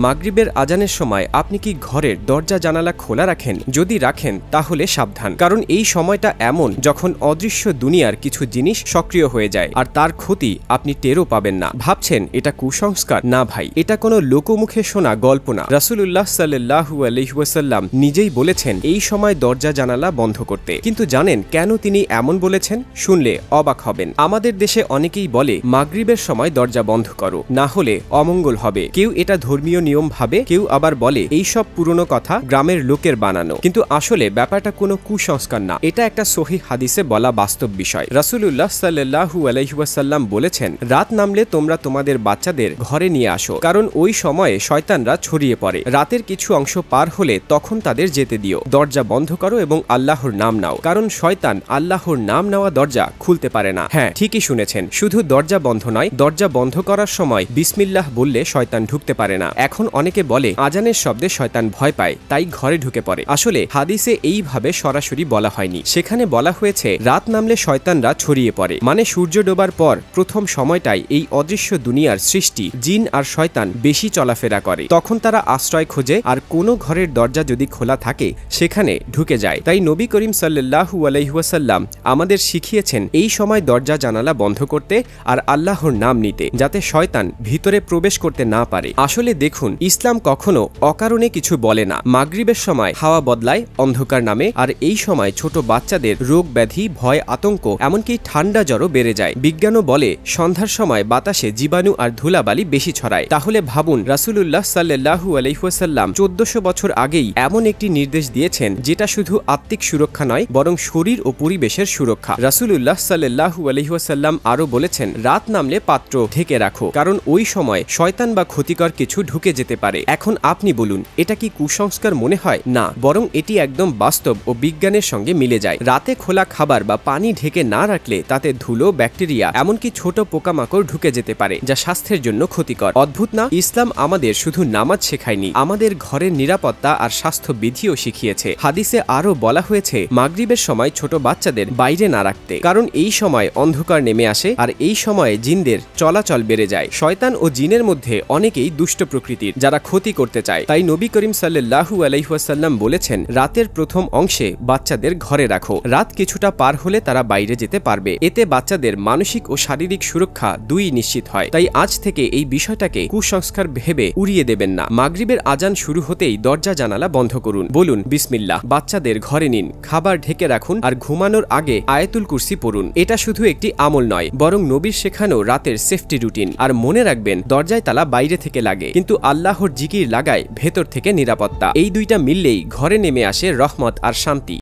মাগরিবের আজানের সময় আপনি কি ঘরের দরজা জানালা খোলা রাখেন? যদি রাখেন তাহলে সাবধান, কারণ এই সময়টা এমন যখন অদৃশ্য দুনিয়ার কিছু জিনিস সক্রিয় হয়ে যায় আর তার ক্ষতি আপনি টেরও পাবেন না। ভাবছেন এটা কুসংস্কার? না ভাই, এটা কোনো লোকমুখে শোনা গল্প না। রাসূলুল্লাহ সাল্লাল্লাহু আলাইহি ওয়াসাল্লাম নিজেই বলেছেন এই সময় দরজা জানালা বন্ধ করতে। কিন্তু জানেন কেন তিনি এমন বলেছেন? শুনলে অবাক হবেন। আমাদের দেশে অনেকেই বলে মাগরিবের সময় দরজা বন্ধ করো, না হলে অমঙ্গল হবে। কেউ এটা ধর্মীয় নিয়ম ভাবে, কেউ আবার বলে এই সব পুরনো কথা, গ্রামের লোকের বানানো। কিন্তু আসলে ব্যাপারটা কোনো কুসংস্কার না, এটা একটা সহিহ হাদিসে বলা বাস্তব বিষয়। রাসূলুল্লাহ সাল্লাল্লাহু আলাইহি ওয়াসাল্লাম বলেছেন রাত নামলে তোমরা তোমাদের বাচ্চাদের ঘরে নিয়ে আসো, কারণ ওই সময়ে শয়তানরা ছড়িয়ে পড়ে। রাতের কিছু অংশ পার হলে তখন তাদের যেতে দিও। দরজা বন্ধ করো এবং আল্লাহর নাম নাও, কারণ শয়তান আল্লাহর নাম নেওয়া দরজা খুলতে পারে না। হ্যাঁ, ঠিকই শুনেছেন, শুধু দরজা বন্ধ নয়, দরজা বন্ধ করার সময় বিসমিল্লাহ বললে শয়তান ঢুকতে পারে না। এখন অনেকে বলে আজানের শব্দে শয়তান ভয় পায়, তাই ঘরে ঢুকে পড়ে। আসলে হাদিসে এইভাবে সরাসরি বলা হয়নি। সেখানে বলা হয়েছে রাত নামলে শয়তানরা ছড়িয়ে পড়ে, মানে সূর্য ডোবার পর প্রথম সময়টাই এই অদৃশ্য দুনিয়ার সৃষ্টি জিন আর শয়তান বেশি চলাফেরা করে। তখন তারা আশ্রয় খোঁজে, আর কোনো ঘরের দরজা যদি খোলা থাকে সেখানে ঢুকে যায়। তাই নবী করিম সাল্লাল্লাহু আলাইহি ওয়াসাল্লাম আমাদের শিখিয়েছেন এই সময় দরজা জানালা বন্ধ করতে আর আল্লাহর নাম নিতে, যাতে শয়তান ভিতরে প্রবেশ করতে না পারে। আসলে দেখুন, ইসলাম কখনো অকারণে কিছু বলে না। মাগরিবের সময় হাওয়া বদলায় অন্ধকার নামে, আর এই সময় ছোট বাচ্চাদের রোগ ব্যাধি, ভয়, আতঙ্ক, এমনকি ঠান্ডা জ্বরও বেড়ে যায়। বিজ্ঞানও বলে সন্ধ্যার সময় বাতাসে জীবাণু আর ধুলাবালি বেশি ছড়ায়। তাহলে ভাবুন, রাসূলুল্লাহ সাল্লাল্লাহু আলাইহি ওয়াসাল্লাম 1400 বছর আগেই এমন একটি নির্দেশ দিয়েছেন যেটা শুধু আত্মিক সুরক্ষা নয়, বরং শরীর ও পরিবেশের সুরক্ষা। রাসূলুল্লাহ সাল্লাল্লাহু আলাইহি ওয়াসাল্লাম আরো বলেছেন রাত নামলে পাত্র ঢেকে রাখো, কারণ ওই সময় শয়তান বা ক্ষতিকর কিছু ঢুকে যেতে পারে। এখন আপনি বলুন, এটা কি কুসংস্কার মনে হয়? না, বরং এটি একদম বাস্তব ও বিজ্ঞানের সঙ্গে মিলে যায়। রাতে খোলা খাবার বা পানি ঢেকে না রাখলে তাতে ধুলো, ব্যাকটেরিয়া, এমনকি ছোট পোকামাকড় ঢুকে যেতে পারে, যা স্বাস্থ্যের জন্য ক্ষতিকর। অদ্ভুত না? ইসলাম আমাদের শুধু নামাজ শেখায়নি, আমাদের ঘরের নিরাপত্তা আর স্বাস্থ্য বিধিও শিখিয়েছে। হাদিসে আরো বলা হয়েছে মাগরিবের সময় ছোট বাচ্চাদের বাইরে না রাখতে, কারণ এই সময় অন্ধকার নেমে আসে আর এই সময়ে জিনদের চলাচল বেড়ে যায়। শয়তান ও জিনের মধ্যে অনেকেই দুষ্ট প্রকৃতির, যারা ক্ষতি করতে চায়। তাই নবী করিম সাল্লাল্লাহু আলাইহি ওয়াসাল্লাম বলেছেন রাতের প্রথম অংশে বাচ্চাদের ঘরে রাখো। রাত কিছুটা পার হলে তারা বাইরে যেতে পারবে। এতে বাচ্চাদের মানসিক ও শারীরিক সুরক্ষা দুই নিশ্চিত হয়। তাই আজ থেকে এই বিষয়টাকে কুসংস্কার ভেবে উড়িয়ে দেবেন না। মাগরিবের আজান শুরু হতেই দরজা জানালা বন্ধ করুন, বলুন বিসমিল্লাহ, বাচ্চাদের ঘরে নিন, খাবার ঢেকে রাখুন, আর ঘুমানোর আগে আয়াতুল কুরসি পড়ুন। এটা শুধু একটি আমল নয়, বরং নবীর শেখানো রাতের সেফটি রুটিন। আর মনে রাখবেন, দরজায় তালা বাইরে থেকে লাগে, কিন্তু আল্লাহর জিকির লাগায় ভেতর থেকে নিরাপত্তা। এই দুইটা মিললেই ঘরে নেমে আসে রহমত আর শান্তি।